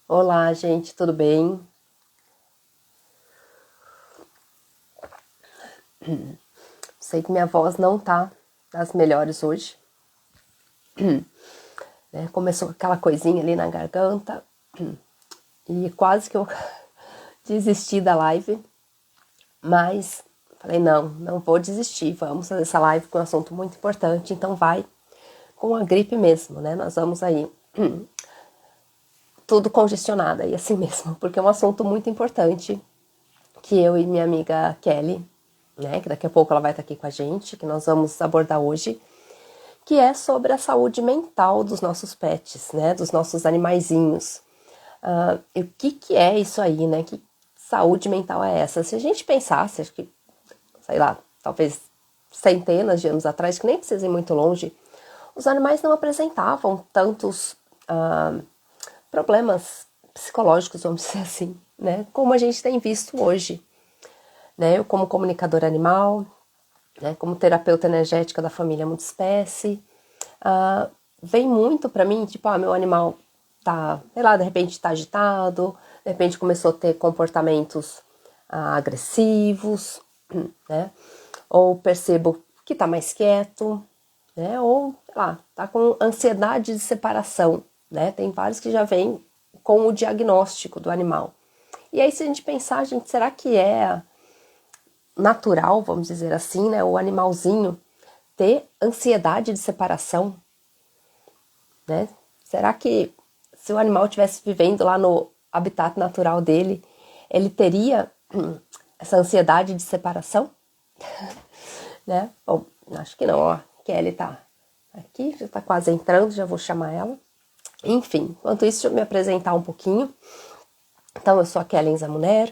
Olá, gente, tudo bem? Sei que minha voz não tá das melhores hoje, né? Começou aquela coisinha ali na garganta e quase que eu desisti da live, mas falei, não vou desistir, vamos fazer essa live com um assunto muito importante, então vai com a gripe mesmo, né? Nós vamos aí tudo congestionado aí assim mesmo, porque é um assunto muito importante que eu e minha amiga Kelly, né, que daqui a pouco ela vai estar aqui com a gente, que nós vamos abordar hoje, que é sobre a saúde mental dos nossos pets, né, dos nossos animaizinhos. E o que é isso aí, né? Que saúde mental é essa? Se a gente pensasse, acho que, sei lá, talvez centenas de anos atrás, que nem precisa ir muito longe, os animais não apresentavam tantos problemas psicológicos, vamos dizer assim, né? Como a gente tem visto hoje. Né? Eu, como comunicadora animal, né, como terapeuta energética da família multiespécie, vem muito para mim, tipo, meu animal tá, sei lá, de repente tá agitado, de repente começou a ter comportamentos agressivos, né? Ou percebo que tá mais quieto, né? Ou, sei lá, tá com ansiedade de separação, né? Tem vários que já vêm com o diagnóstico do animal. E aí, se a gente pensar, gente, será que é natural, vamos dizer assim, né, o animalzinho ter ansiedade de separação, né? Será que se o animal estivesse vivendo lá no habitat natural dele, ele teria essa ansiedade de separação, né? Bom, acho que não, ó. Kelly tá aqui, já tá quase entrando, já vou chamar ela. Enfim, enquanto isso, deixa eu me apresentar um pouquinho. Então, eu sou a Kelly Zamuner,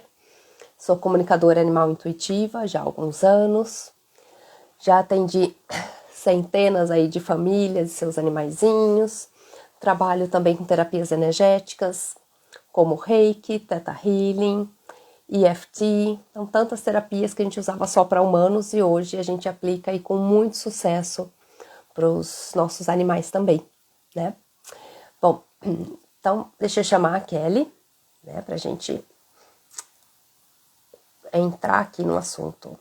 sou comunicadora animal intuitiva já há alguns anos. Já atendi centenas aí de famílias e seus animaizinhos. Trabalho também com terapias energéticas, como Reiki, Theta Healing, EFT. Então, tantas terapias que a gente usava só para humanos e hoje a gente aplica aí com muito sucesso para os nossos animais também, né? Bom, então deixa eu chamar a Kelly, né, para a gente entrar aqui no assunto.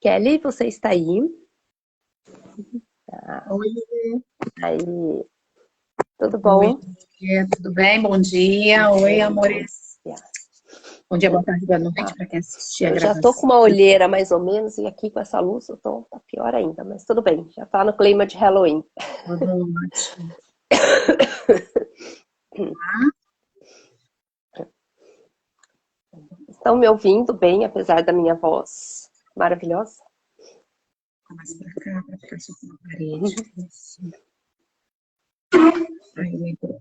Kelly, você está aí? Oi, Aí, tudo oi, bom? tudo bem? Bom dia. Oi, Bem, bom amores. dia. Bom dia, boa tarde, boa noite Tá. para quem assistir a Eu já tô com gravação. uma olheira mais ou menos, e aqui com essa luz eu tô tá pior ainda, mas tudo bem, já tá no clima de Halloween. Tudo ótimo. Estão me ouvindo bem, apesar da minha voz maravilhosa? Tá mais para cá, para ficar só com a parede. Isso. Aí, muito.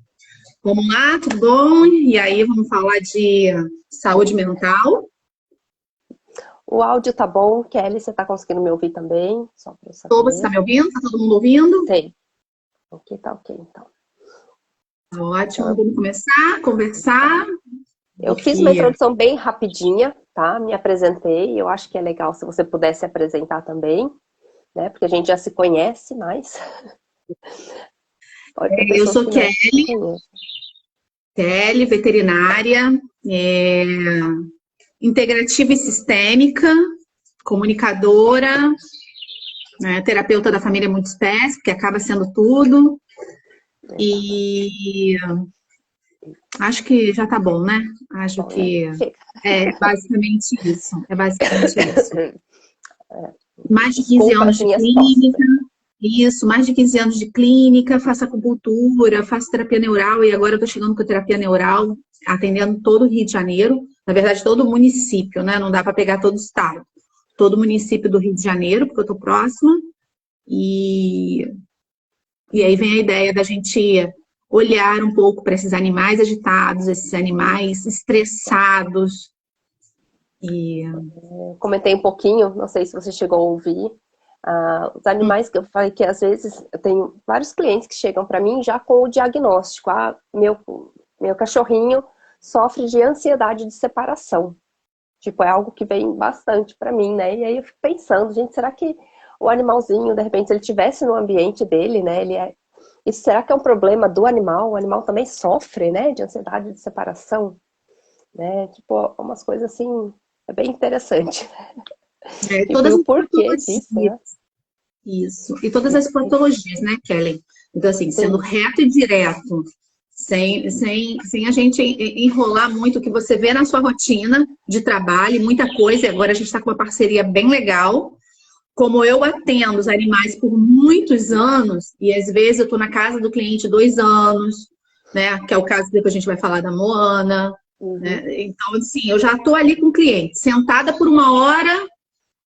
Vamos lá, tudo bom? E aí, vamos falar de saúde mental. O áudio tá bom, Kelly, você tá conseguindo me ouvir também? Só pra eu Você está saber. me ouvindo? Está todo mundo ouvindo? Sei. Ok, tá ok, então. Tá Então, ótimo. Vamos começar a conversar eu do fiz uma que introdução bem rapidinha, tá? Me apresentei, eu acho que é legal se você pudesse apresentar também, né? Porque a gente já se conhece mais. Pode ter eu pessoas sou que não se conhecem. Kelly, veterinária, é, integrativa e sistêmica, comunicadora, né, terapeuta da família multiespécie, que acaba sendo tudo. E acho que já tá bom, né? Acho Bom, né? que Chega. é basicamente isso. É basicamente isso. Mais de 15 Desculpa anos as de minhas clínica, tosses. isso, mais de 15 anos de clínica, faço acupuntura, faço terapia neural e agora eu tô chegando com a terapia neural, atendendo todo o Rio de Janeiro, na verdade todo o município, né? Não dá para pegar todo o estado. Todo o município do Rio de Janeiro, porque eu tô próxima, e E aí vem a ideia da gente olhar um pouco para esses animais agitados, esses animais estressados. E Eu comentei um pouquinho, não sei se você chegou a ouvir. Os animais que eu falei que às vezes eu tenho vários clientes que chegam para mim já com o diagnóstico. Meu cachorrinho sofre de ansiedade de separação. Tipo, é algo que vem bastante pra mim, né? E aí eu fico pensando, gente, será que o animalzinho, de repente, se ele tivesse no ambiente dele, né? Isso será que é um problema do animal? O animal também sofre, né? De ansiedade de separação, né? Tipo, umas coisas assim, é bem interessante. Tipo, e Todas o as porquê patologias, disso, né? isso. E todas as patologias, né, Kelly? Então, assim, sendo Sim, reto e direto, sem a gente enrolar muito o que você vê na sua rotina de trabalho, muita coisa, e agora a gente está com uma parceria bem legal. Como eu atendo os animais por muitos anos, e às vezes eu estou na casa do cliente 2 anos, né? Que é o caso que a gente vai falar da Moana, uhum, né? Então, assim, eu já estou ali com o cliente, sentada por 1 hora,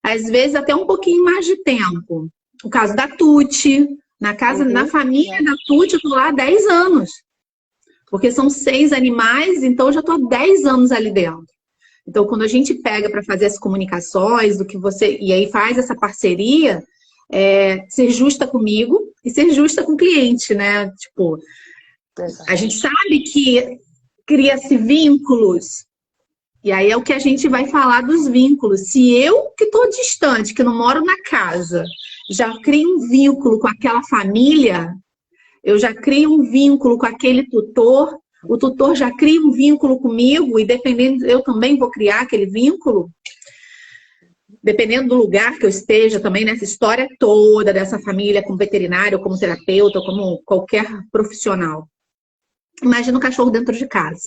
às vezes até um pouquinho mais de tempo. O caso da Tuti, na uhum, família né? da Tuti, eu estou lá há 10 anos. Porque são 6 animais, então eu já estou há 10 anos ali dentro. Então, quando a gente pega para fazer as comunicações, do que você. E aí faz essa parceria, ser justa comigo e ser justa com o cliente, né? Tipo, a Exato. gente sabe que cria-se vínculos. E aí é o que a gente vai falar dos vínculos. Se eu, que estou distante, que não moro na casa, já crio um vínculo com aquela família, eu já crio um vínculo com aquele tutor, o tutor já cria um vínculo comigo, e dependendo, eu também vou criar aquele vínculo, dependendo do lugar que eu esteja também, nessa história toda dessa família, como veterinário, como terapeuta, como qualquer profissional. Imagina um cachorro dentro de casa.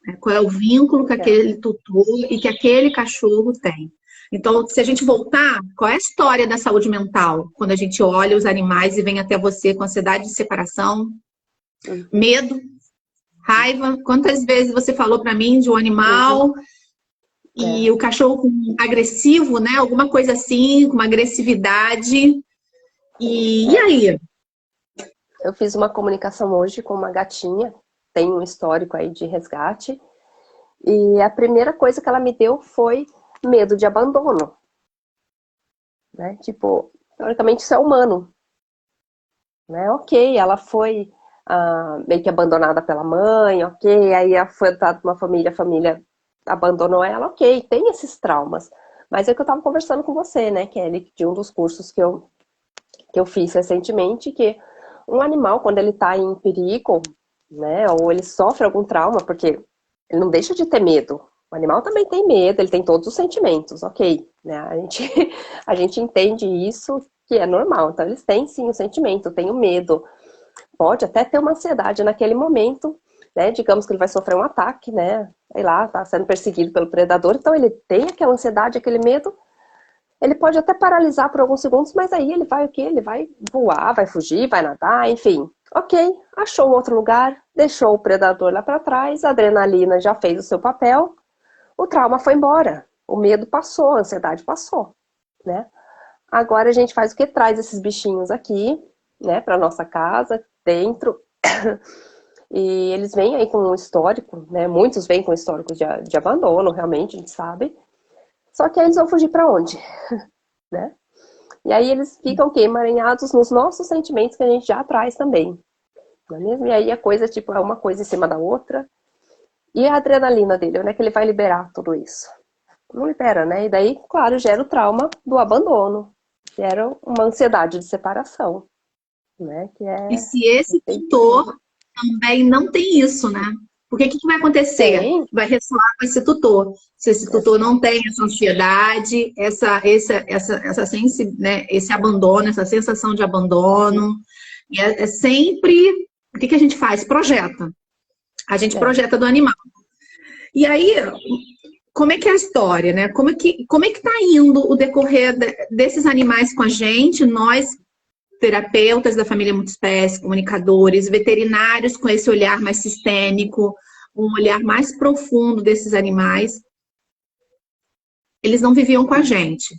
Né? Qual é o vínculo que É. aquele tutor e que aquele cachorro tem. Então, se a gente voltar, qual é a história da saúde mental? Quando a gente olha os animais e vem até você com ansiedade de separação, Uhum, medo, raiva. Quantas vezes você falou para mim de um uhum, animal e é. o cachorro agressivo, né? Alguma coisa assim, com uma agressividade. Sim. E É. aí? Eu fiz uma comunicação hoje com uma gatinha, tem um histórico aí de resgate, e a primeira coisa que ela me deu foi medo de abandono, né? Tipo, teoricamente isso é humano, né? Ok, ela foi meio que abandonada pela mãe, ok, aí ela foi adotada por uma família, a família abandonou ela, ok, tem esses traumas. Mas é o que eu tava conversando com você, né, Kelly, de um dos cursos que eu fiz recentemente, que um animal, quando ele está em perigo, né, ou ele sofre algum trauma, porque ele não deixa de ter medo. O animal também tem medo, ele tem todos os sentimentos, ok, né? A gente entende isso, que é normal. Então, eles têm sim o sentimento, tem o medo. Pode até ter uma ansiedade naquele momento, né? Digamos que ele vai sofrer um ataque, né? Sei lá, tá sendo perseguido pelo predador, então ele tem aquela ansiedade, aquele medo, ele pode até paralisar por alguns segundos, mas aí ele vai o quê? Ele vai voar, vai fugir, vai nadar, enfim. Ok, achou um outro lugar, deixou o predador lá para trás, a adrenalina já fez o seu papel, o trauma foi embora, o medo passou, a ansiedade passou, né? Agora a gente faz o que? Traz esses bichinhos aqui, né, para nossa casa, dentro, e eles vêm aí com um histórico, né? Muitos vêm com histórico de abandono, realmente, a gente sabe. Só que aí eles vão fugir para onde, né? E aí eles ficam o quê? Emaranhados nos nossos sentimentos que a gente já traz também. Não é mesmo? E aí a coisa, tipo, é uma coisa em cima da outra. E a adrenalina dele, onde é que ele vai liberar tudo isso? Não libera, né? E daí, claro, gera o trauma do abandono. Gera uma ansiedade de separação, né? Que E é se esse bem tutor terrível. também não tem isso, né? Porque o que vai acontecer? Tem, Vai ressoar com esse tutor. Se esse tutor não exato. tem essa ansiedade, né, esse abandono, essa sensação de Uhum. abandono, e é sempre. O que a gente faz? Projeta. A gente É. projeta do animal. E aí, como é que é a história, né? Como é que tá indo o decorrer desses animais com a gente, nós terapeutas da família multiespécie, comunicadores, veterinários com esse olhar mais sistêmico, um olhar mais profundo desses animais, eles não viviam com a gente.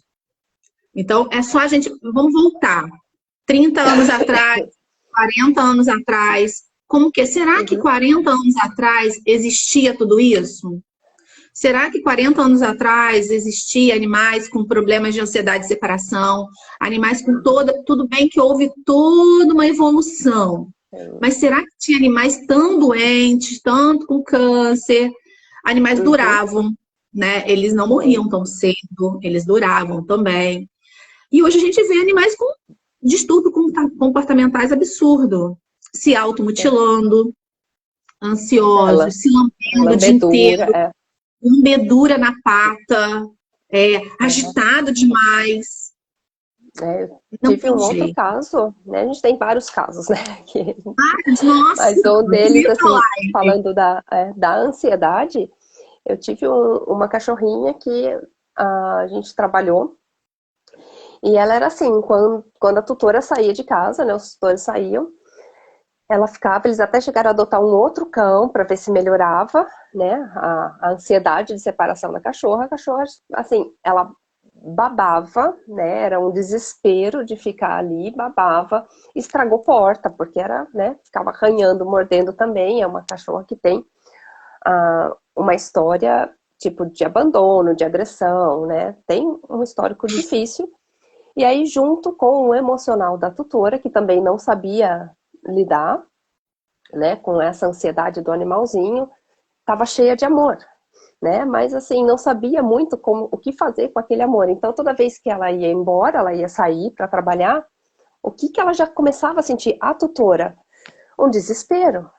Então, é só a gente. Vamos voltar. 30 anos atrás, 40 anos atrás. Será que Uhum. 40 anos atrás existia tudo isso? Será que 40 anos atrás existia animais com problemas de ansiedade de separação, animais com tudo bem que houve toda uma evolução, Tem. mas será que tinha animais tão doentes, tanto com câncer? Animais Uhum. duravam, né? Eles não É. morriam tão cedo, eles duravam também. E hoje a gente vê animais com distúrbio comportamentais absurdo, se É. automutilando, Pois é, ansiosos, se lambendo o dia lambedura, inteiro, umbedura na pata, é. agitado demais. É, eu Não tive tem um outro jeito. caso, né? A gente tem vários casos, né? Nossa, Mas um eu deles, queria assim, falar. falando da ansiedade, eu tive uma cachorrinha que a gente trabalhou e ela era assim, quando a tutora saía de casa, né? Os tutores saíam, ela ficava, eles até chegaram a adotar um outro cão para ver se melhorava, né? A ansiedade de separação da cachorra. A cachorra, assim, ela babava, né? Era um desespero de ficar ali, babava, estragou porta, porque era, né? Ficava arranhando, mordendo também. É uma cachorra que tem uma história tipo de abandono, de agressão, né? Tem um histórico difícil. E aí, junto com o emocional da tutora, que também não sabia lidar, né, com essa ansiedade do animalzinho, estava cheia de amor, né? Mas assim, não sabia muito como o que fazer com aquele amor. Então, toda vez que ela ia embora, ela ia sair para trabalhar, o que que ela já começava a sentir? A tutora, um desespero.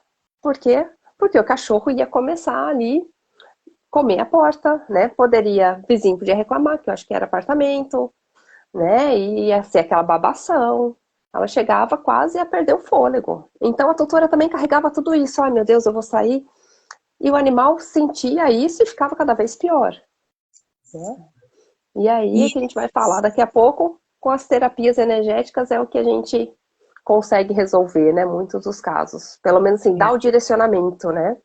Por quê? Porque o cachorro ia começar ali comer a porta, né? Poderia, o vizinho podia reclamar, que eu acho que era apartamento, né? E ia ser aquela babação. Ela chegava quase a perder o fôlego. Então a tutora também carregava tudo isso. Ai, meu Deus, eu vou sair. E o animal sentia isso e ficava cada vez pior, né? E aí é E que a gente vai falar daqui a pouco, com as terapias energéticas é o que a gente consegue resolver, né? Muitos dos casos. Pelo menos assim, dá o direcionamento, né?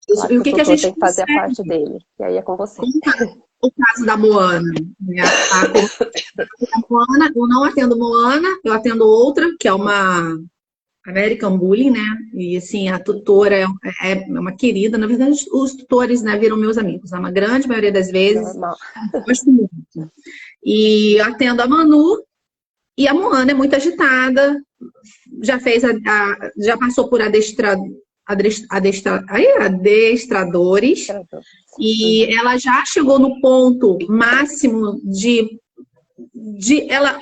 Claro e que o o que que a tutor gente tem que fazer a consegue? parte dele. E aí é com você. Como o caso da Moana, né? A Moana, eu não atendo Moana, eu atendo outra, que é uma American Bully, né? E assim, a tutora é uma querida. Na verdade, os tutores, né, viram meus amigos. A grande maioria das vezes, Normal. gosto muito. E eu atendo a Manu, e a Moana é muito agitada, já fez já passou por adestradores, e Uhum. ela já chegou no ponto máximo de ela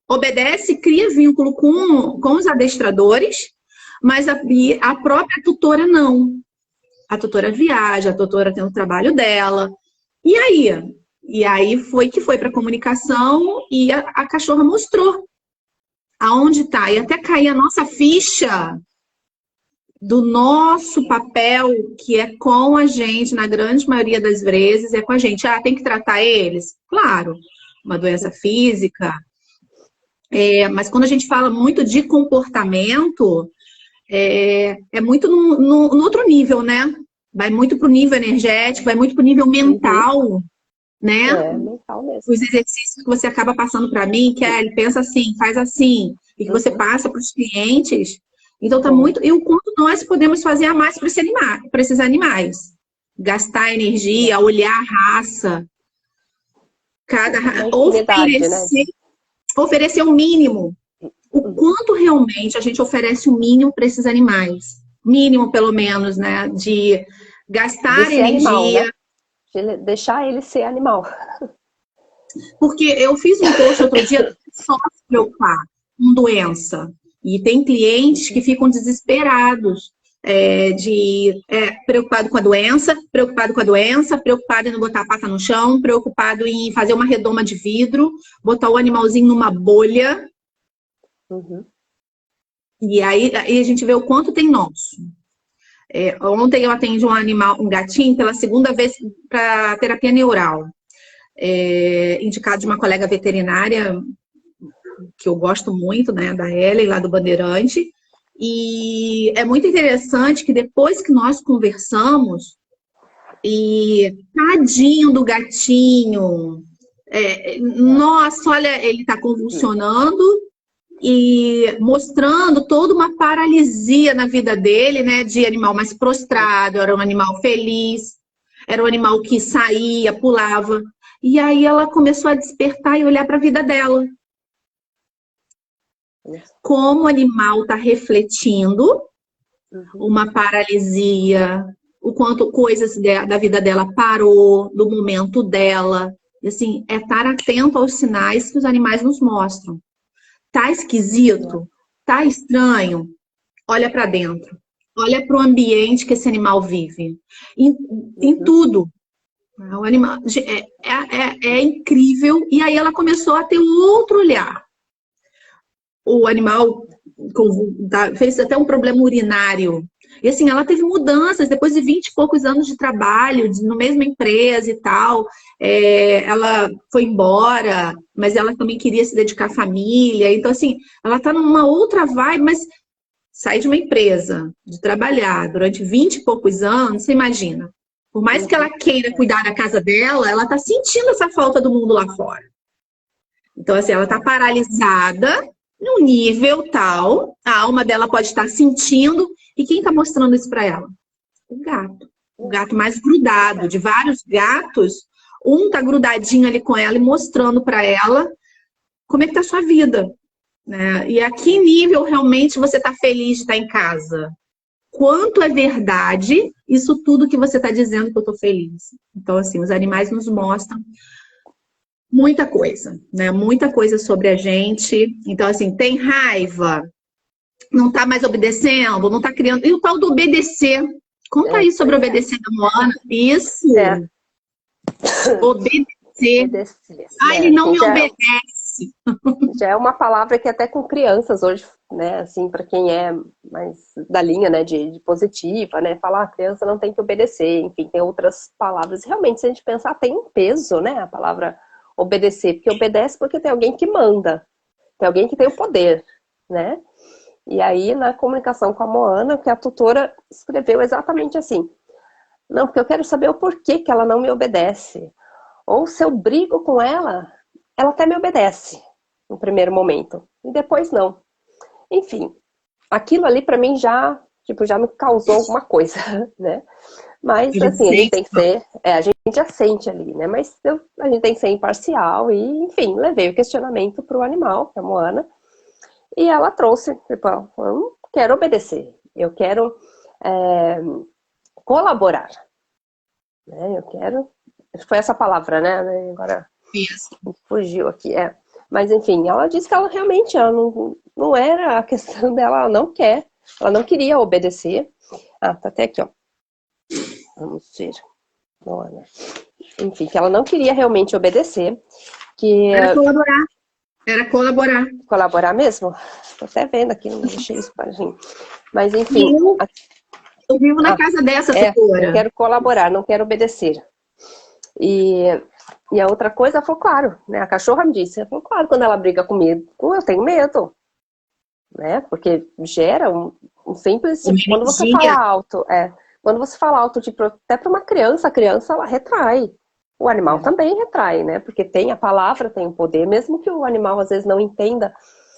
obedece, cria vínculo com os adestradores, mas a própria tutora não. A tutora viaja, a tutora tem o trabalho dela. E aí? E aí foi que foi para a comunicação e a cachorra mostrou aonde está. E até cair a nossa ficha do nosso papel, que é com a gente, na grande maioria das vezes, é com a gente. Ah, tem que tratar eles? Claro, uma doença física. Mas quando a gente fala muito de comportamento, é muito no outro nível, né? Vai muito para o nível energético, vai muito para o nível Uhum. mental, né? É mental mesmo. Os exercícios que você acaba passando para mim, que ele pensa assim, faz assim, e que você Uhum. passa para os clientes. Então tá É. muito. E o quanto nós podemos fazer a mais para esses animais? Gastar energia, olhar a raça, Uma infinidade, né? oferecer o mínimo. O Uhum. quanto realmente a gente oferece o mínimo para esses animais? Mínimo, pelo menos, né? De De gastar ser animal, né? energia. De deixar ele ser animal. Porque eu fiz um post outro dia só se preocupar com doença. E tem clientes que Uhum. ficam desesperados. Preocupado com a doença, preocupado com a doença, preocupado em não botar a pata no chão, preocupado em fazer uma redoma de vidro, botar o animalzinho numa bolha. Uhum. E aí a gente vê o quanto tem nosso. Ontem eu atendi um gatinho, pela segunda vez para terapia neural. Indicado de uma colega veterinária que eu gosto muito, né, da Ellen, lá do Bandeirante. E é muito interessante que depois que nós conversamos, e tadinho do gatinho, nossa, olha, ele está convulsionando e mostrando toda uma paralisia na vida dele, né, de animal mais prostrado, era um animal feliz, era um animal que saía, pulava. E aí ela começou a despertar e olhar para a vida dela. Como o animal está refletindo Uhum. uma paralisia, o quanto coisas da vida dela parou, do momento dela. E, assim, é estar atento aos sinais que os animais nos mostram. Tá esquisito? Tá estranho? Olha para dentro. Olha para o ambiente que esse animal vive. Em tudo. O animal é incrível. E aí ela começou a ter um outro olhar. O animal fez até um problema urinário. E assim, ela teve mudanças depois de 20 e poucos anos de trabalho, na mesma empresa e tal. Ela foi embora, mas ela também queria se dedicar à família. Então, assim, ela tá numa outra vibe, mas sair de uma empresa, de trabalhar durante 20 e poucos anos, você imagina. Por mais que ela queira cuidar da casa dela, ela tá sentindo essa falta do mundo lá fora. Então, assim, ela tá paralisada num nível tal, a alma dela pode estar sentindo, e quem está mostrando isso para ela? O gato. O gato mais grudado, de vários gatos, um tá grudadinho ali com ela e mostrando para ela como é que tá a sua vida, né? E a que nível realmente você tá feliz de estar em casa? Quanto é verdade isso tudo que você está dizendo que eu tô feliz? Então, assim, os animais nos mostram muita coisa, né? Muita coisa sobre a gente. Então, assim, tem raiva, não tá mais obedecendo, não tá criando. E o tal do obedecer. Conta aí sobre obedecer da Moana. Isso. Obedecer. Ah, ele não me obedece. Já é uma palavra que até com crianças hoje, né, assim, para quem é mais da linha, né, de positiva, né, falar a criança não tem que obedecer, enfim, tem outras palavras. Realmente, se a gente pensar, tem um peso, né, a palavra obedecer, porque obedece porque tem alguém que manda, tem alguém que tem o poder, né? E aí, na comunicação com a Moana, que a tutora escreveu exatamente assim: não, porque eu quero saber o porquê que ela não me obedece. Ou se eu brigo com ela, ela até me obedece no primeiro momento, e depois não. Enfim, aquilo ali para mim já me causou alguma coisa, né? Mas assim, a gente tem que ser, a gente já sente ali, né? Mas a gente tem que ser imparcial e, enfim, levei o questionamento para o animal, que é a Moana, e ela trouxe, tipo, eu não quero obedecer, eu quero colaborar, né? Eu quero, foi essa palavra, né? Agora fugiu aqui, Mas enfim, ela disse que ela realmente não era a questão dela, ela não queria obedecer. Ah, tá até aqui, ó. Vamos ver. Moana. Enfim, que ela não queria realmente obedecer. Era colaborar. Era colaborar. Colaborar mesmo? Tô até vendo aqui, não deixei isso para gente. Mas enfim. Eu vivo na casa dessa, tutora. Eu quero colaborar, não quero obedecer. E a outra coisa, ela falou, claro, né? A cachorra me disse, ela falou, claro, quando ela briga comigo, eu tenho medo, né? Porque gera um simples, tipo, quando você fala alto, quando você fala alto, tipo, até para uma criança, a criança, ela retrai. O animal também retrai, né? Porque tem a palavra, tem o poder, mesmo que o animal às vezes não entenda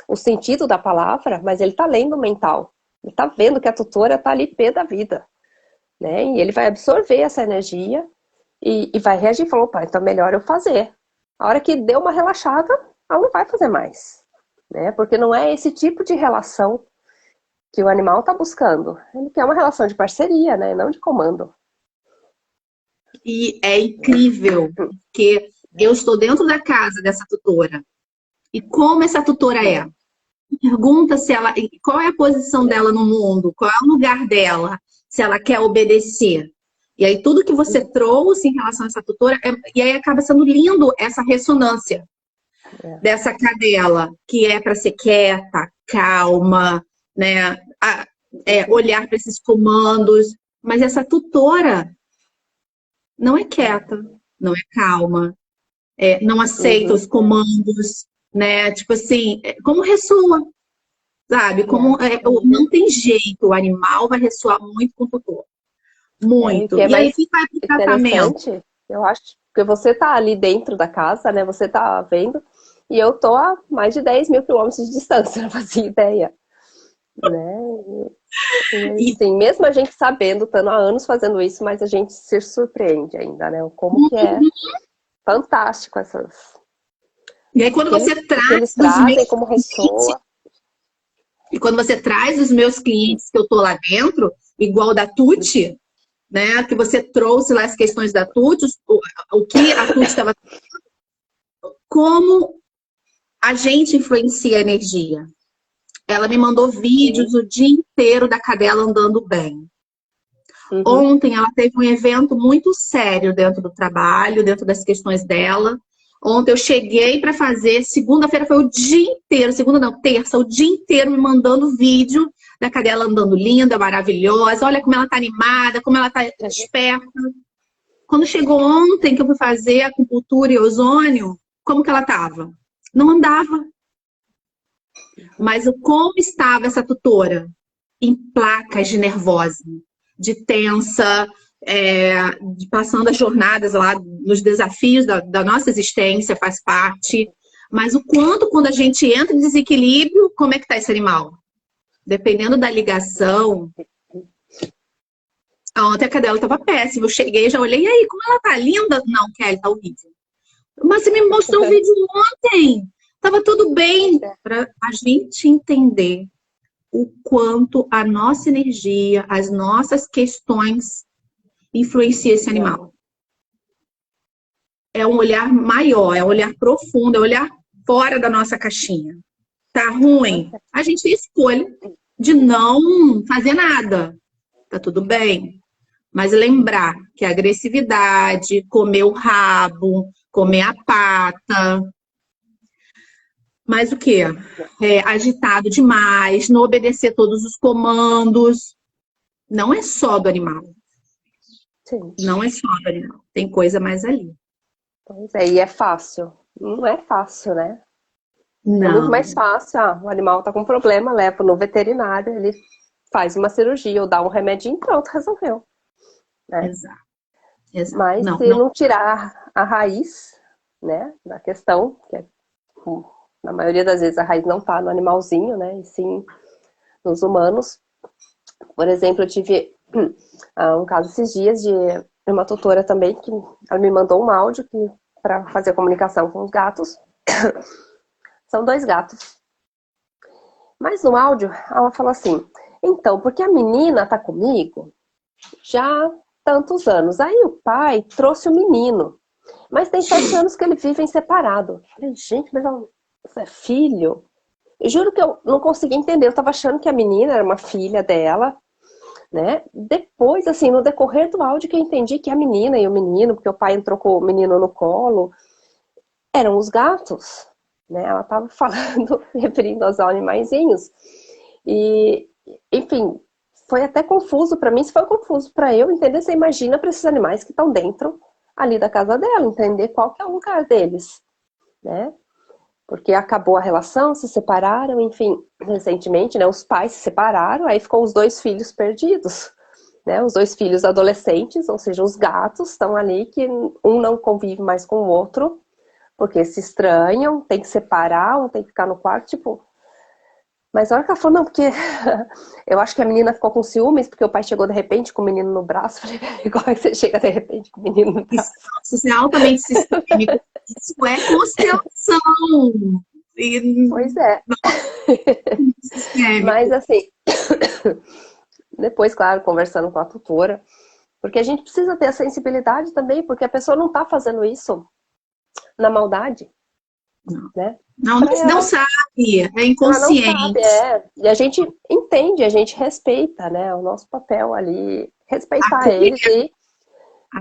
o sentido da palavra, mas ele tá lendo o mental. Ele tá vendo que a tutora tá ali pé da vida, né? E ele vai absorver essa energia e vai reagir. Falou, opa, então melhor eu fazer. A hora que deu uma relaxada, ela não vai fazer mais, né? Porque não é esse tipo de relação que o animal tá buscando. Ele quer uma relação de parceria, né? Não de comando. E é incrível, porque eu estou dentro da casa dessa tutora. E como essa tutora é? Pergunta se ela, qual é a posição dela no mundo, qual é o lugar dela, se ela quer obedecer. E aí tudo que você trouxe em relação a essa tutora, e aí acaba sendo lindo essa ressonância dessa cadela, que é para ser quieta, calma, né? Olhar para esses comandos. Mas essa tutora não é quieta, não é calma, não aceita os comandos, né? Tipo assim, como ressoa, sabe? Como não tem jeito, o animal vai ressoar muito com o tutor. Muito. E aí, que vai pro tratamento? Eu acho, porque você tá ali dentro da casa, né? Você tá vendo, e eu tô a mais de 10 mil quilômetros de distância, não fazia ideia. Né? E assim, mesmo a gente sabendo, estando há anos fazendo isso, mas a gente se surpreende ainda, né? Como que é fantástico essas... E aí quando você traz os meus como ressoa. E quando você traz os meus clientes que eu tô lá dentro, igual da Tuti, né? Que você trouxe lá as questões da Tuti, o que a Tuti estava... Como a gente influencia a energia. Ela me mandou vídeos o dia inteiro da cadela andando bem. Ontem ela teve um evento muito sério dentro do trabalho, dentro das questões dela. Ontem eu cheguei para fazer, segunda-feira foi o dia inteiro, segunda não, terça, o dia inteiro me mandando vídeo da cadela andando linda, maravilhosa. Olha como ela tá animada, como ela tá esperta. Quando chegou ontem que eu fui fazer acupuntura e ozônio, como que ela tava? Não andava. Mas como estava essa tutora? Em placas de nervosa, de tensa, passando as jornadas lá nos desafios da nossa existência, faz parte. Mas o quanto, quando a gente entra em desequilíbrio, como é que está esse animal? Dependendo da ligação. Ontem a cadela estava péssima. Eu cheguei, já olhei, e aí, como ela tá linda? Não, Kelly, tá horrível. Mas você me mostrou um vídeo ontem. Tava tudo bem. Para a gente entender o quanto a nossa energia, as nossas questões influenciam esse animal. É um olhar maior, é um olhar profundo, é um olhar fora da nossa caixinha. Tá ruim? A gente tem escolha de não fazer nada. Tá tudo bem. Mas lembrar que a agressividade, comer o rabo, comer a pata, mas o quê? Agitado demais, não obedecer todos os comandos. Não é só do animal. Sim. Não é só do animal. Tem coisa mais ali. Pois é, e é fácil. Não é fácil, né? Não. É muito mais fácil. O animal tá com problema, leva no veterinário, ele faz uma cirurgia ou dá um remedinho, pronto, resolveu. Né? Exato. Exato. Mas se não tirar a raiz, né, da questão, que na maioria das vezes a raiz não tá no animalzinho, né, e sim nos humanos. Por exemplo, eu tive um caso esses dias de uma tutora também, que ela me mandou um áudio para fazer a comunicação com os gatos. São 2 gatos. Mas no áudio, ela falou assim, então, porque a menina tá comigo já há tantos anos. Aí o pai trouxe o menino. Mas tem 7 anos que eles vivem separados. Eu falei, gente, mas você é filho? Eu juro que eu não consegui entender. Eu tava achando que a menina era uma filha dela, né? Depois, assim, no decorrer do áudio que eu entendi que a menina e o menino, porque o pai entrou com o menino no colo, eram os gatos, né? Ela tava falando, referindo aos animaizinhos. E, enfim, foi até confuso para mim, se foi confuso para eu entender, você imagina para esses animais que estão dentro ali da casa dela, entender qual que é o lugar deles, né? Porque acabou a relação, se separaram, enfim, recentemente, né, os pais se separaram, aí ficou os 2 filhos perdidos, né, os 2 filhos adolescentes, ou seja, os gatos estão ali que um não convive mais com o outro, porque se estranham, tem que separar, um tem que ficar no quarto, tipo... Mas a hora que ela falou, não, porque eu acho que a menina ficou com ciúmes, porque o pai chegou de repente com o menino no braço. Falei, como é que você chega de repente com o menino no braço? Isso é altamente sistêmico. Isso é constelação. Pois é. Mas assim, depois, claro, conversando com a tutora, porque a gente precisa ter a sensibilidade também, porque a pessoa não tá fazendo isso na maldade. Não. Né? Não sabe, é inconsciente. Ela não sabe, E a gente entende, a gente respeita, né? O nosso papel ali, respeitar eles e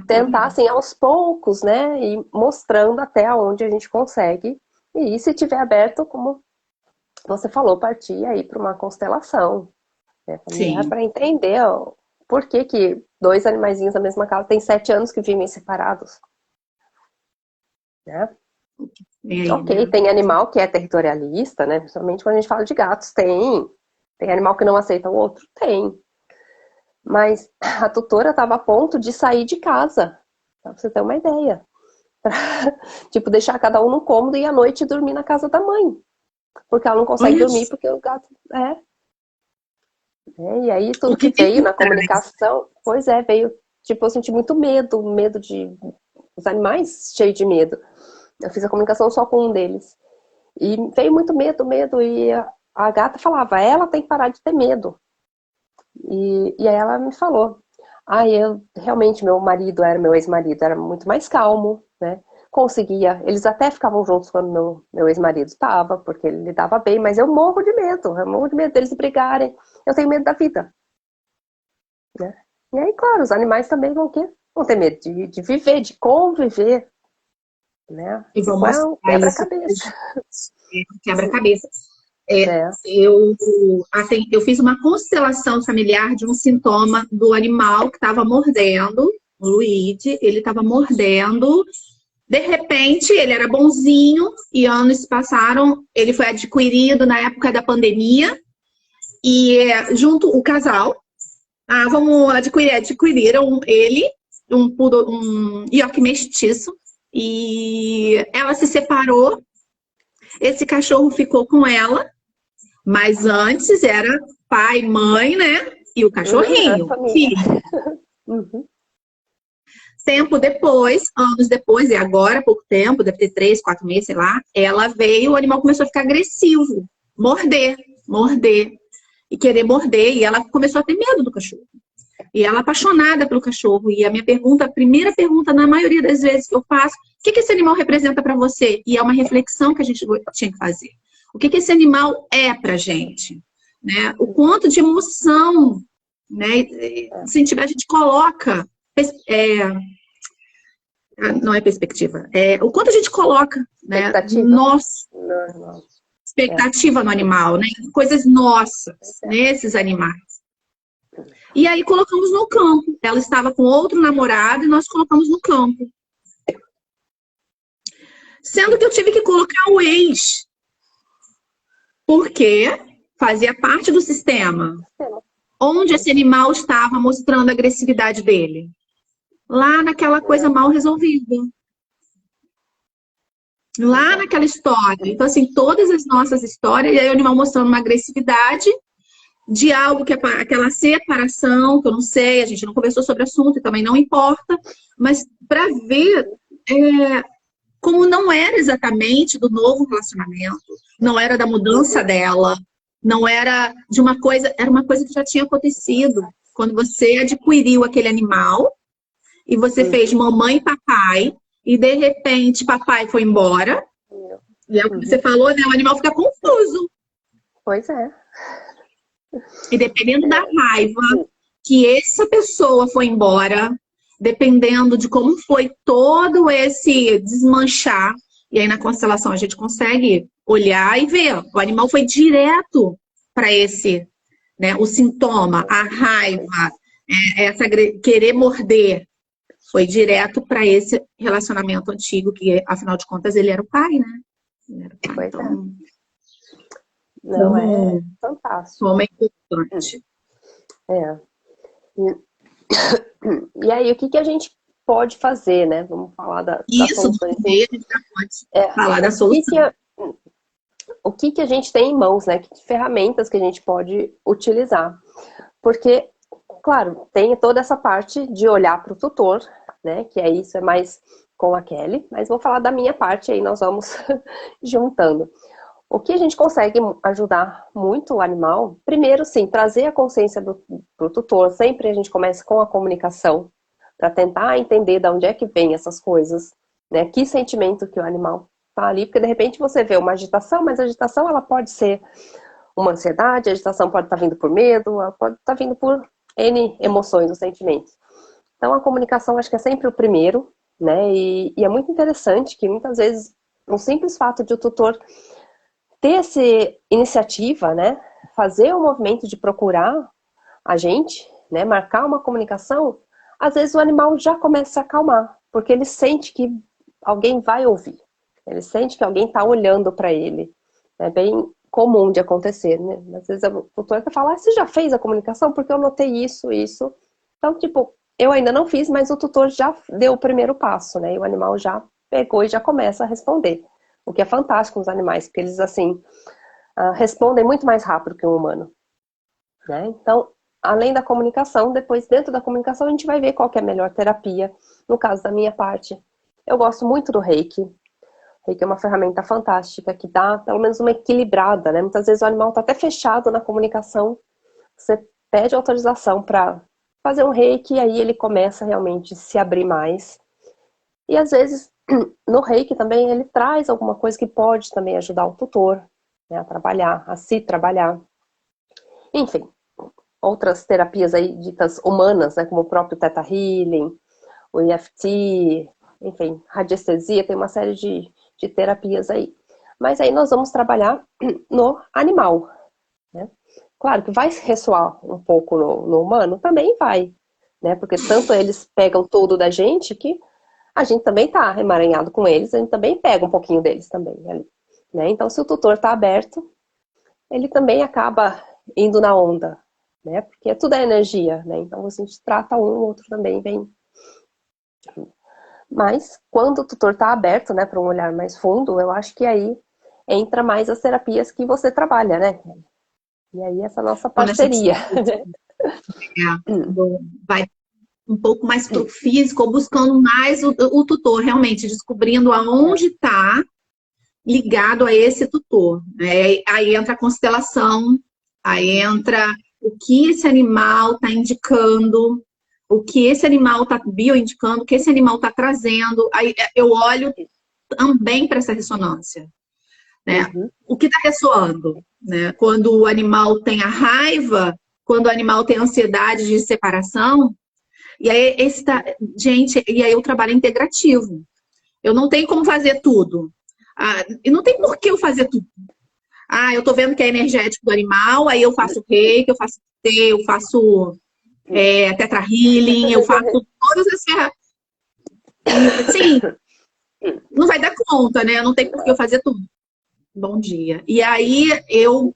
tentar, assim, aos poucos, né? E mostrando até onde a gente consegue. E se tiver aberto, como você falou, partir aí para uma constelação, né? Para entender por que 2 animaizinhos da mesma casa têm 7 anos que vivem separados. Né? Ok, tem animal que é territorialista, né? Principalmente quando a gente fala de gatos, tem animal que não aceita o outro? Tem. Mas a tutora estava a ponto de sair de casa, pra você ter uma ideia. Tipo, deixar cada um no cômodo e à noite dormir na casa da mãe. Porque ela não consegue dormir porque o gato... E aí tudo que veio na comunicação, pois é, veio, tipo, eu senti muito medo de... Os animais cheios de medo. Eu fiz a comunicação só com um deles. E veio muito medo, e a gata falava, ela tem que parar de ter medo. E aí ela me falou, Realmente, meu ex-marido era muito mais calmo, né? Conseguia, eles até ficavam juntos quando meu ex-marido estava, porque ele lidava bem, mas eu morro de medo deles brigarem, eu tenho medo da vida, né? E aí, claro, os animais também vão, vão ter medo de viver, de conviver, né? E vou Tipo, é um mostrar isso pra quebra-cabeça. gente. Quebra-cabeça. É, É. eu, assim, eu fiz uma constelação familiar de um sintoma do animal que estava mordendo, o Luigi, ele estava mordendo. De repente, ele era bonzinho e anos se passaram. Ele foi adquirido na época da pandemia e junto o casal, vamos adquirir, adquiriram ele, um York mestiço, e ela se separou. Esse cachorro ficou com ela, mas antes era pai, mãe, né? E o Uhum, a cachorrinho, família. filho. Uhum. Tempo depois, anos depois, e agora, há pouco tempo, deve ter 3, 4 meses, sei lá, ela veio, o animal começou a ficar agressivo, morder, morder, e querer morder, e ela começou a ter medo do cachorro. E ela é apaixonada pelo cachorro. E a minha pergunta, a primeira pergunta, na maioria das vezes que eu faço, o que esse animal representa para você? E é uma reflexão que a gente tinha que fazer. O que esse animal é pra gente? Né? O quanto de emoção, né? A gente coloca, não é perspectiva, o quanto a gente coloca, né? Expectativa? Nossa Normal. É, expectativa no animal, né? Coisas nossas pois é. nesses animais. E aí colocamos no campo. Ela estava com outro namorado e nós colocamos no campo. Sendo que eu tive que colocar o ex, porque fazia parte do sistema. Onde esse animal estava mostrando a agressividade dele? Lá naquela coisa mal resolvida. Lá naquela história. Então, assim, todas as nossas histórias, e aí o animal mostrando uma agressividade de algo que é aquela separação, que eu não sei, a gente não conversou sobre o assunto e também não importa, mas para ver como não era exatamente do novo relacionamento, não era da mudança dela, não era de uma coisa, era uma coisa que já tinha acontecido. Quando você adquiriu aquele animal e você fez mamãe e papai, e de repente papai foi embora, e é o que você falou, né? O animal fica confuso. Pois é. E dependendo da raiva que essa pessoa foi embora, dependendo de como foi todo esse desmanchar, e aí na constelação a gente consegue olhar e ver, o animal foi direto para esse, né, o sintoma, a raiva, essa querer morder, foi direto para esse relacionamento antigo, que afinal de contas ele era o pai, né? Ele era o pai, Pois então, é. Não, é como fantástico. é importante. É. E aí, o que que a gente pode fazer, né? Vamos falar das Isso, soluções. no meio a gente já pode falar da O que solução. que o que que a gente tem em mãos, né? Que ferramentas que a gente pode utilizar? Porque, claro, tem toda essa parte de olhar para o tutor, né? Que é isso, é mais com a Kelly, mas vou falar da minha parte, aí nós vamos juntando. O que a gente consegue ajudar muito o animal, primeiro, sim, trazer a consciência pro tutor. Sempre a gente começa com a comunicação, para tentar entender de onde é que vem essas coisas, né? Que sentimento que o animal tá ali, porque de repente você vê uma agitação, mas a agitação ela pode ser uma ansiedade, a agitação pode estar vindo por medo, ela pode estar vindo por N emoções ou sentimentos. Então a comunicação acho que é sempre o primeiro, né? E é muito interessante que muitas vezes o simples fato de o tutor ter essa iniciativa, né? Fazer o movimento de procurar a gente, né? Marcar uma comunicação, às vezes o animal já começa a acalmar, porque ele sente que alguém vai ouvir. Ele sente que alguém está olhando para ele. É bem comum de acontecer, né? Às vezes o tutor até fala, você já fez a comunicação? Porque eu notei isso, isso. Então, tipo, eu ainda não fiz, mas o tutor já deu o primeiro passo, né? E o animal já pegou e já começa a responder. O que é fantástico nos animais, porque eles, assim, respondem muito mais rápido que um humano, né? Então, além da comunicação, depois, dentro da comunicação, a gente vai ver qual que é a melhor terapia. No caso da minha parte, eu gosto muito do Reiki. O Reiki é uma ferramenta fantástica que dá, pelo menos, uma equilibrada, né? Muitas vezes o animal está até fechado na comunicação. Você pede autorização para fazer um reiki, e aí ele começa realmente a se abrir mais. E às vezes, no reiki também, ele traz alguma coisa que pode também ajudar o tutor, né, a trabalhar, a se trabalhar. Enfim, outras terapias aí ditas humanas, né, como o próprio Theta Healing, o EFT, enfim, radiestesia, tem uma série de terapias aí. Mas aí nós vamos trabalhar no animal, né? Claro que vai ressoar um pouco no humano, também vai, né? Porque tanto eles pegam tudo da gente que a gente também tá emaranhado com eles, a gente também pega um pouquinho deles também ali, né? Então, se o tutor tá aberto, ele também acaba indo na onda, né? Porque tudo é energia, né? Então, a gente trata um, o outro também vem. Mas, quando o tutor tá aberto, né, para um olhar mais fundo, eu acho que aí entra mais as terapias que você trabalha, né? E aí, essa nossa Quando a gente parceria. vai um pouco mais para o físico, ou buscando mais o tutor, realmente, descobrindo aonde está ligado a esse tutor. Aí entra a constelação, aí entra o que esse animal está indicando, o que esse animal está bioindicando, o que esse animal está trazendo. Aí eu olho também para essa ressonância, né? Uhum. O que está ressoando, né? Quando o animal tem a raiva, quando o animal tem ansiedade de separação, e aí gente, e aí eu trabalho integrativo. Eu não tenho como fazer tudo. E não tem por que eu fazer tudo. Eu tô vendo que é energético do animal, aí eu faço reiki, eu faço T, eu faço Tetra Healing, eu faço todas as ferramentas. Sim, não vai dar conta, né? Não tem por que eu fazer tudo. Bom dia. E aí eu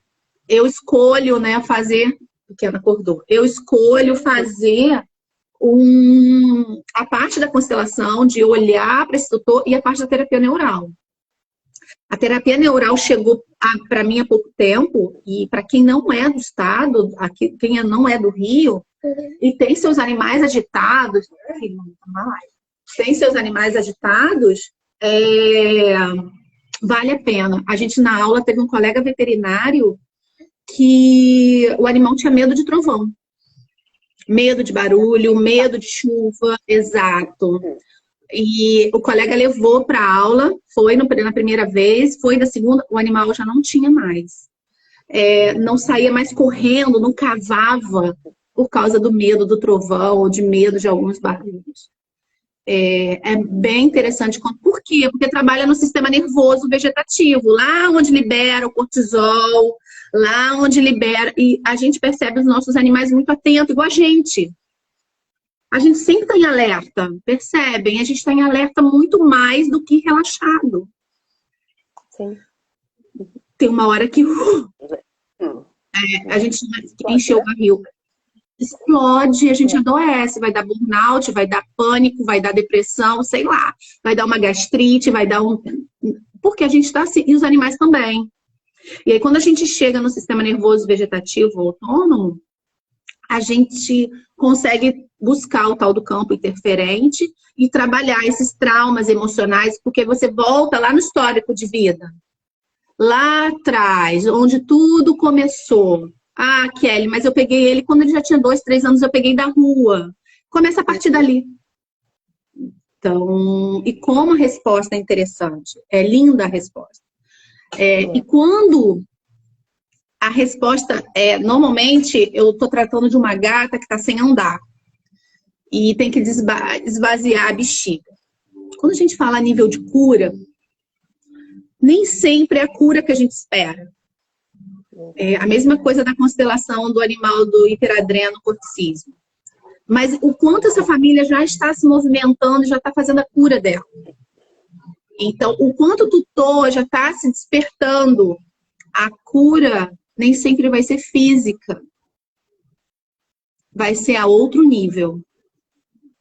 escolho, né, fazer. Pequena acordou. Eu escolho fazer a parte da constelação, de olhar para esse tutor, e a parte da terapia neural. A terapia neural chegou para mim há pouco tempo, e para quem não é do estado, quem não é do Rio, e tem seus animais agitados, tem seus animais agitados, vale a pena. A gente na aula teve um colega veterinário que o animal tinha medo de trovão. Medo de barulho, medo de chuva, exato. E o colega levou para a aula, foi na primeira vez, foi na segunda, o animal já não tinha mais. Não saía mais correndo, não cavava por causa do medo do trovão ou de medo de alguns barulhos. É bem interessante. Por quê? Porque trabalha no sistema nervoso vegetativo, lá onde libera o cortisol, lá onde libera... E a gente percebe os nossos animais muito atentos, igual a gente. A gente sempre está em alerta, percebem? A gente está em alerta muito mais do que relaxado. Sim. Tem uma hora que a gente encheu o barril. Explode, a gente adoece, vai dar burnout, vai dar pânico, vai dar depressão, sei lá. Vai dar uma gastrite, vai dar Porque a gente está assim, e os animais também. E aí, quando a gente chega no sistema nervoso vegetativo autônomo, a gente consegue buscar o tal do campo interferente e trabalhar esses traumas emocionais, porque você volta lá no histórico de vida. Lá atrás, onde tudo começou. Kelly, mas eu peguei ele quando ele já tinha 2, 3 anos, eu peguei da rua. Começa a partir dali. Então, e como a resposta é interessante. É linda a resposta. E quando a resposta normalmente, eu estou tratando de uma gata que está sem andar. E tem que esvaziar a bexiga. Quando a gente fala a nível de cura, nem sempre é a cura que a gente espera. A mesma coisa da constelação do animal do hiperadrenocorticismo. Mas o quanto essa família já está se movimentando, já está fazendo a cura dela. Então, o quanto o tutor já está se despertando, a cura nem sempre vai ser física. Vai ser a outro nível.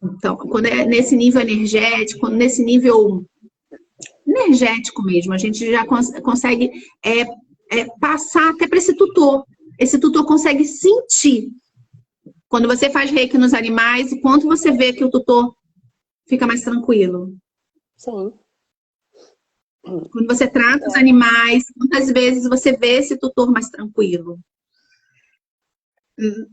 Então, quando é nesse nível energético, nesse nível energético mesmo, a gente já consegue passar até para esse tutor. Esse tutor consegue sentir. Quando você faz reiki nos animais, o quanto você vê que o tutor fica mais tranquilo. Sim. Quando você trata os animais, quantas vezes você vê esse tutor mais tranquilo?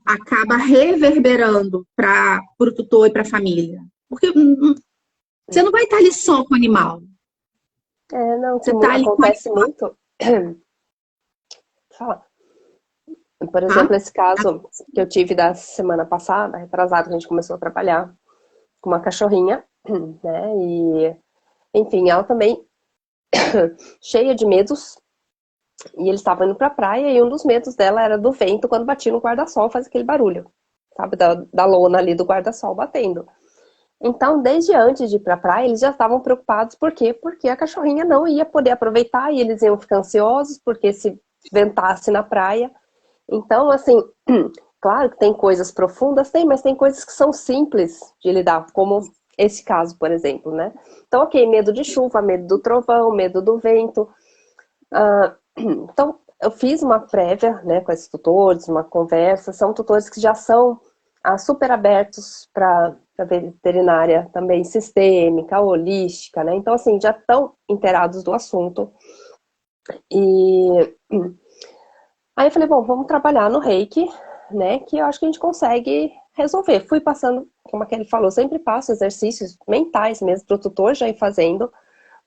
acaba reverberando para o tutor e para a família. Porque você não vai estar ali só com o animal. Não, que Você está ali com o acontece animal, muito. Fala. Por tá? exemplo, esse caso que eu tive da semana passada, retrasado, que a gente começou a trabalhar com uma cachorrinha, né? E, enfim, ela também cheia de medos. E eles estavam indo pra praia e um dos medos dela era do vento quando batia no guarda-sol, faz aquele barulho, sabe? Da lona ali do guarda-sol batendo. Então, desde antes de ir pra praia, eles já estavam preocupados. Por quê? Porque a cachorrinha não ia poder aproveitar e eles iam ficar ansiosos porque se ventasse na praia. Então, assim, claro que tem coisas profundas, tem, mas tem coisas que são simples de lidar, como esse caso, por exemplo, né? Então, ok, medo de chuva, medo do trovão, medo do vento. Então, eu fiz uma prévia, né, com esses tutores, uma conversa. São tutores que já são super abertos para veterinária também sistêmica, holística, né? Então, assim, já estão inteirados do assunto. E aí eu falei, bom, vamos trabalhar no Reiki, né? Que eu acho que a gente consegue resolver. Fui passando, como a Kelly falou, sempre passo exercícios mentais mesmo para o tutor já ir fazendo.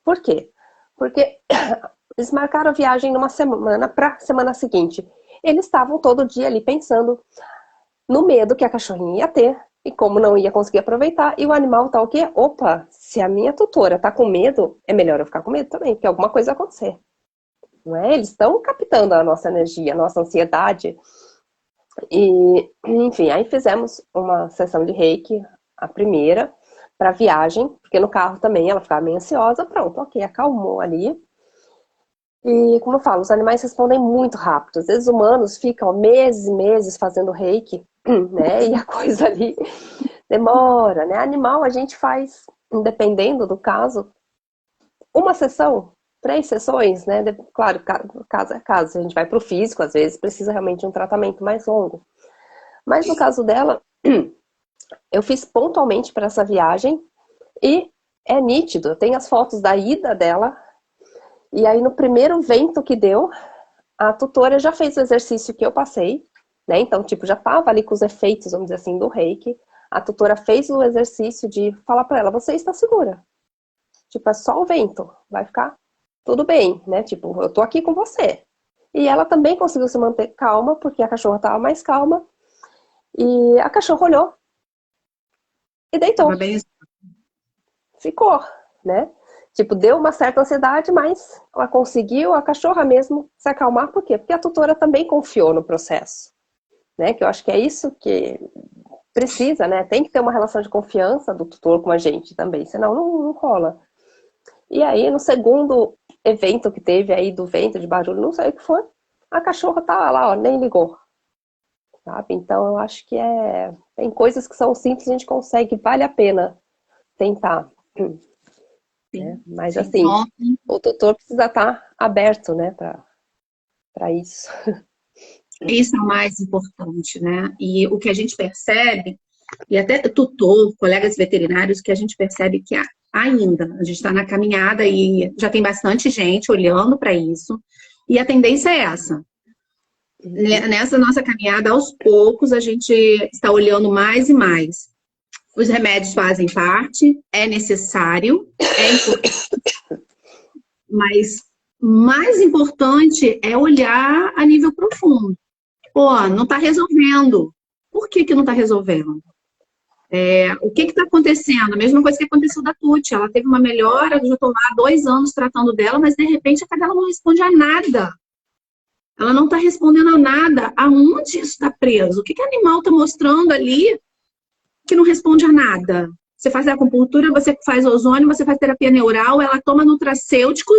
Por quê? Porque eles marcaram a viagem numa semana para a semana seguinte. Eles estavam todo dia ali pensando no medo que a cachorrinha ia ter e como não ia conseguir aproveitar. E o animal tá o quê? Opa, se a minha tutora tá com medo, é melhor eu ficar com medo também, porque alguma coisa vai acontecer. Não é? Eles estão captando a nossa energia, a nossa ansiedade. E, enfim, aí fizemos uma sessão de reiki, a primeira, para viagem, porque no carro também ela ficava meio ansiosa. Pronto, ok, acalmou ali. E, como eu falo, os animais respondem muito rápido. Às vezes humanos ficam meses e meses fazendo reiki, né? E a coisa ali demora, né? Animal a gente faz, dependendo do caso, uma sessão, 3 sessões, né? Claro, caso é caso. A gente vai para o físico, às vezes precisa realmente de um tratamento mais longo. Mas no caso dela, eu fiz pontualmente para essa viagem e é nítido. Eu tenho as fotos da ida dela. E aí, no primeiro vento que deu, a tutora já fez o exercício que eu passei, né? Então, tipo, já tava ali com os efeitos, vamos dizer assim, do reiki. A tutora fez o exercício de falar para ela, você está segura. Tipo, é só o vento, vai ficar tudo bem, né? Tipo, eu tô aqui com você. E ela também conseguiu se manter calma, porque a cachorra tava mais calma. E a cachorra olhou e deitou. Tava bem. Ficou, né? Tipo, deu uma certa ansiedade, mas ela conseguiu, a cachorra mesmo, se acalmar. Por quê? Porque a tutora também confiou no processo, né? Que eu acho que é isso que precisa, né? Tem que ter uma relação de confiança do tutor com a gente também, senão não rola. E aí, no segundo evento que teve aí do vento, de barulho, não sei o que foi, a cachorra tava lá, ó, nem ligou, sabe? Então, eu acho que tem coisas que são simples, a gente consegue, vale a pena tentar. Né? Sim, Mas sim. assim, o tutor precisa estar aberto, né, para isso. Isso é o mais importante, né? E o que a gente percebe, e até tutor, colegas veterinários, que a gente percebe que ainda a gente está na caminhada e já tem bastante gente olhando para isso, e a tendência é essa. Nessa nossa caminhada, aos poucos, a gente está olhando mais e mais. Os remédios fazem parte, é necessário, é importante, mas mais importante é olhar a nível profundo. Pô, não está resolvendo. Por que não está resolvendo? O que está acontecendo? A mesma coisa que aconteceu da Tuti. Ela teve uma melhora, eu já estou lá há 2 anos tratando dela, mas de repente a cadela não responde a nada. Ela não está respondendo a nada. Aonde isso está preso? O que o animal está mostrando ali que não responde a nada? Você faz acupuntura, você faz ozônio, você faz terapia neural, ela toma nutracêuticos,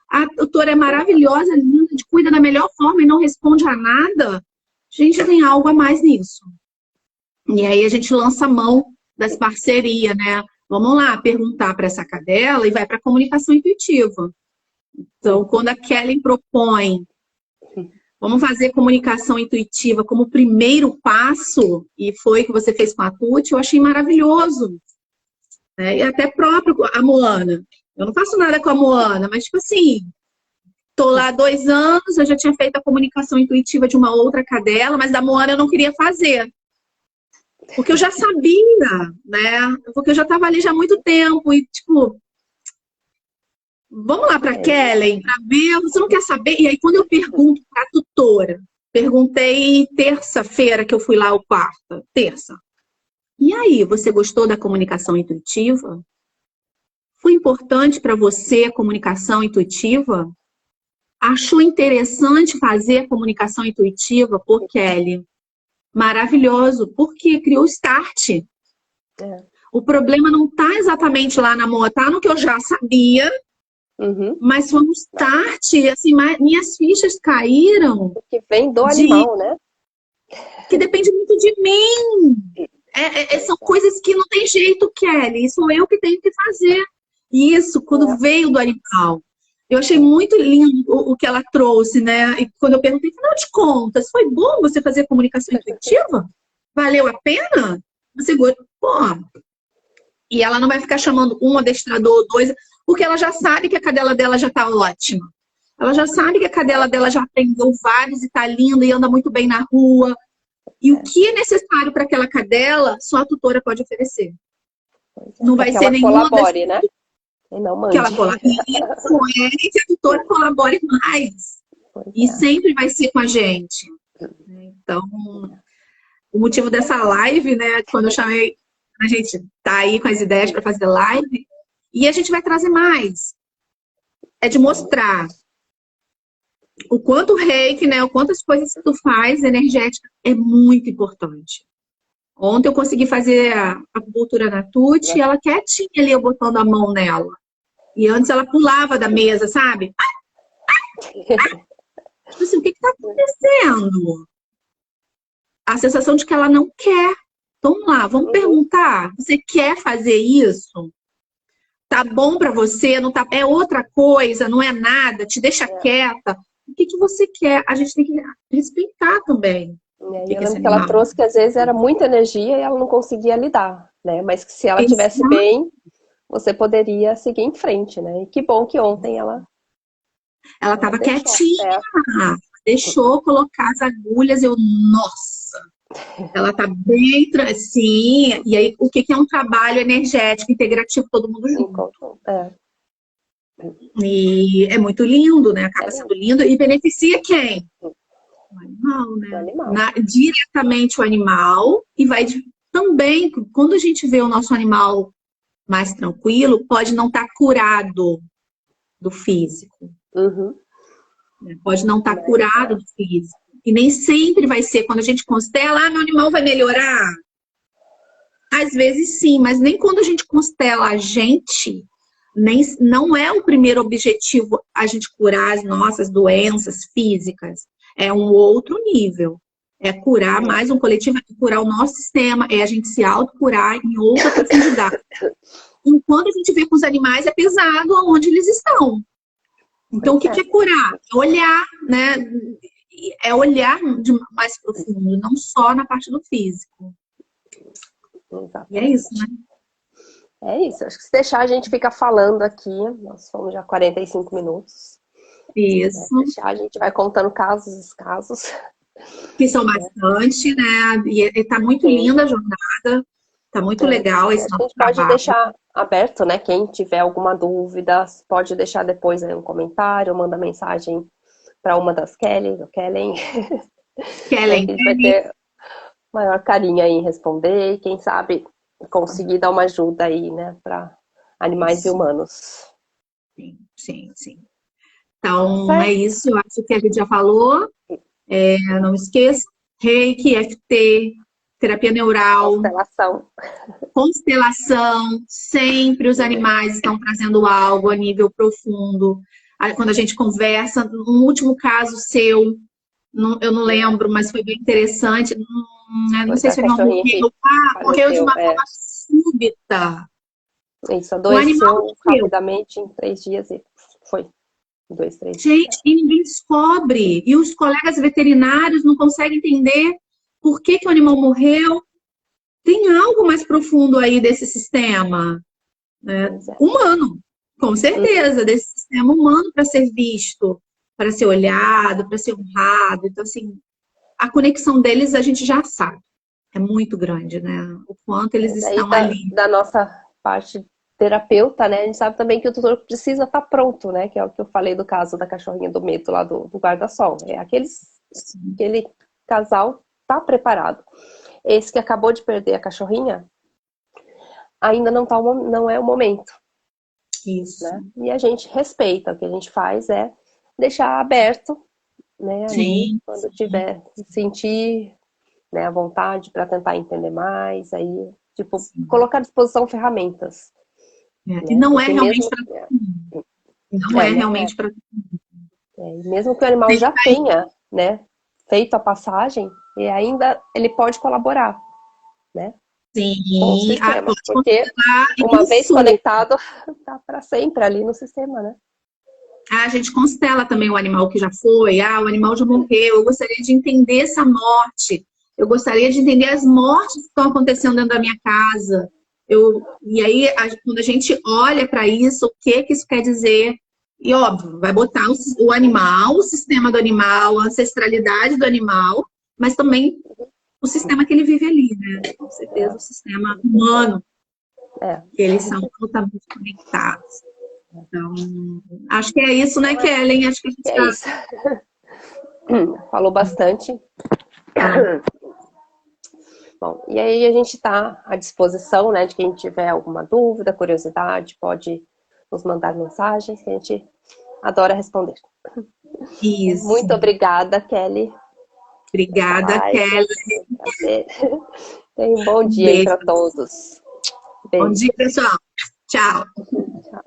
a doutora é maravilhosa, linda, cuida da melhor forma e não responde a nada. Gente, tem algo a mais nisso. E aí a gente lança a mão das parcerias, né? Vamos lá, perguntar para essa cadela e vai para a comunicação intuitiva. Então, quando a Kelly propõe, vamos fazer comunicação intuitiva como primeiro passo, e foi o que você fez com a Tuti, eu achei maravilhoso. E até próprio a Moana. Eu não faço nada com a Moana, mas tipo assim, Tô lá há 2 anos, eu já tinha feito a comunicação intuitiva de uma outra cadela, mas da Moana eu não queria fazer. Porque eu já sabia, né? Porque eu já estava ali já há muito tempo e, tipo, vamos lá para Kellen, para ver, você não quer saber? E aí, quando eu pergunto para a tutora, perguntei terça-feira que eu fui lá, ou quarta, terça. E aí, você gostou da comunicação intuitiva? Foi importante para você a comunicação intuitiva? Achou interessante fazer a comunicação intuitiva por Kelly? Maravilhoso, porque criou o start. O problema não está exatamente lá na moa, tá no que eu já sabia, mas foi um start, assim, minhas fichas caíram. Que vem do animal, né? Que depende muito de mim. São coisas que não tem jeito, Kelly. Sou eu que tenho que fazer. Isso, quando veio do animal. Eu achei muito lindo o que ela trouxe, né? E quando eu perguntei, afinal de contas, foi bom você fazer comunicação intuitiva? Valeu a pena? Você gostou? Pô. E ela não vai ficar chamando um adestrador, dois, porque ela já sabe que a cadela dela já tá ótima. Ela já sabe que a cadela dela já aprendeu vários e tá linda e anda muito bem na rua. E o que é necessário para aquela cadela, só a tutora pode oferecer. Não vai ser nenhuma colabore, né? E não mande. Que ela colabore. E que a tutora colabore mais. E sempre vai ser com a gente. Então, o motivo dessa live, né? Quando eu chamei, a gente tá aí com as ideias para fazer live. E a gente vai trazer mais. É de mostrar o quanto o reiki, né? O quanto as coisas que tu faz, energética, é muito importante. Ontem eu consegui fazer a acupuntura na Tuti e ela quietinha ali, eu botando a mão nela. E antes ela pulava da mesa, sabe? Tipo assim, o que tá acontecendo? A sensação de que ela não quer. Vamos lá, vamos perguntar. Você quer fazer isso? Tá bom pra você? Não tá... É outra coisa, não é nada, te deixa quieta. O que você quer? A gente tem que respeitar também. Eu lembro que ela trouxe que às vezes era muita energia e ela não conseguia lidar, né? Mas que se ela estivesse bem, você poderia seguir em frente, né? E que bom que ontem ela estava quietinha, deixou colocar as agulhas, nossa, ela tá bem, sim, e aí o que é um trabalho energético, integrativo, todo mundo junto. E é muito lindo, né? Acaba sendo lindo e beneficia quem? O animal, né? O animal. Diretamente o animal e vai também, quando a gente vê o nosso animal mais tranquilo, pode não estar curado do físico. Pode não estar curado do físico. E nem sempre vai ser, quando a gente constela, meu animal vai melhorar. Às vezes sim, mas nem quando a gente constela a gente, não é o primeiro objetivo a gente curar as nossas doenças físicas. É um outro nível. É curar mais um coletivo, é curar o nosso sistema, é a gente se autocurar em outra profundidade. Enquanto a gente vê com os animais, é pesado aonde eles estão. Então, o que é curar? É olhar, né? É olhar de mais profundo, não só na parte do físico. Exatamente. E é isso, né? É isso. Acho que se deixar, a gente fica falando aqui. Nós fomos já 45 minutos. Isso. Se deixar, a gente vai contando casos. Que são bastante, né? E tá muito linda a jornada. Tá muito legal esse nosso trabalho. A gente pode deixar aberto, né? Quem tiver alguma dúvida, pode deixar depois aí um comentário, manda mensagem para uma das Kellen. Kellen. A gente vai ter maior carinho aí em responder e quem sabe conseguir dar uma ajuda aí, né? Para animais e humanos. Sim. Então, é isso. Eu acho que a gente já falou. Não esqueça. Reiki, FT, terapia neural. Constelação. Sempre os animais estão trazendo algo a nível profundo. Aí, quando a gente conversa, um último caso seu, eu não lembro, mas foi bem interessante. Não sei se o irmão morreu de uma forma súbita. Isso, adoeceu rapidamente em 3 dias e foi. 2, 3 dias. Gente, e ninguém descobre. E os colegas veterinários não conseguem entender por que o animal morreu. Tem algo mais profundo aí desse sistema, né? Humano, com certeza, desse sistema humano para ser visto. para ser olhado, para ser honrado. Então, assim, a conexão deles a gente já sabe. É muito grande, né? O quanto eles Daí estão ali. da nossa parte terapeuta, né? A gente sabe também que o tutor precisa estar pronto, né? Que é o que eu falei do caso da cachorrinha do medo lá do guarda-sol. É aquele casal tá preparado. Esse que acabou de perder a cachorrinha, ainda não é o momento, Isso. né? E a gente respeita. O que a gente faz é deixar aberto, né? Ali, Sim. quando tiver, sentir, né, a vontade para tentar entender mais, aí, tipo, colocar à disposição ferramentas, É. E né? não é Porque realmente mesmo, para todo mundo. Não é não é, realmente para mesmo que o animal já tenha, né, feito a passagem, e ainda ele pode colaborar, né, com o Sim, sistema, pode porque considerar uma vez isso. conectado, tá para sempre ali no sistema, né? A gente constela também o animal que já foi. O animal já morreu. Eu gostaria de entender essa morte. Eu gostaria de entender as mortes que estão acontecendo dentro da minha casa. E aí, quando a gente olha para isso, o que que isso quer dizer? E óbvio, vai botar o animal, o sistema do animal, a ancestralidade do animal, mas também o sistema que ele vive ali, né? Com certeza o sistema humano, É, que eles são totalmente conectados. Então, acho que é isso, né, Kellen? Acho que a gente é está. isso. Falou bastante. Bom, e aí a gente está à disposição, né, de quem tiver alguma dúvida, curiosidade, pode nos mandar mensagens, que a gente adora responder. Isso. Muito obrigada, Kelly, essa Obrigada, live. Kelly. Foi um prazer. Tenha um bom Um dia aí para beijo. todos. Bom Beijo. dia, pessoal. Tchau. Tchau.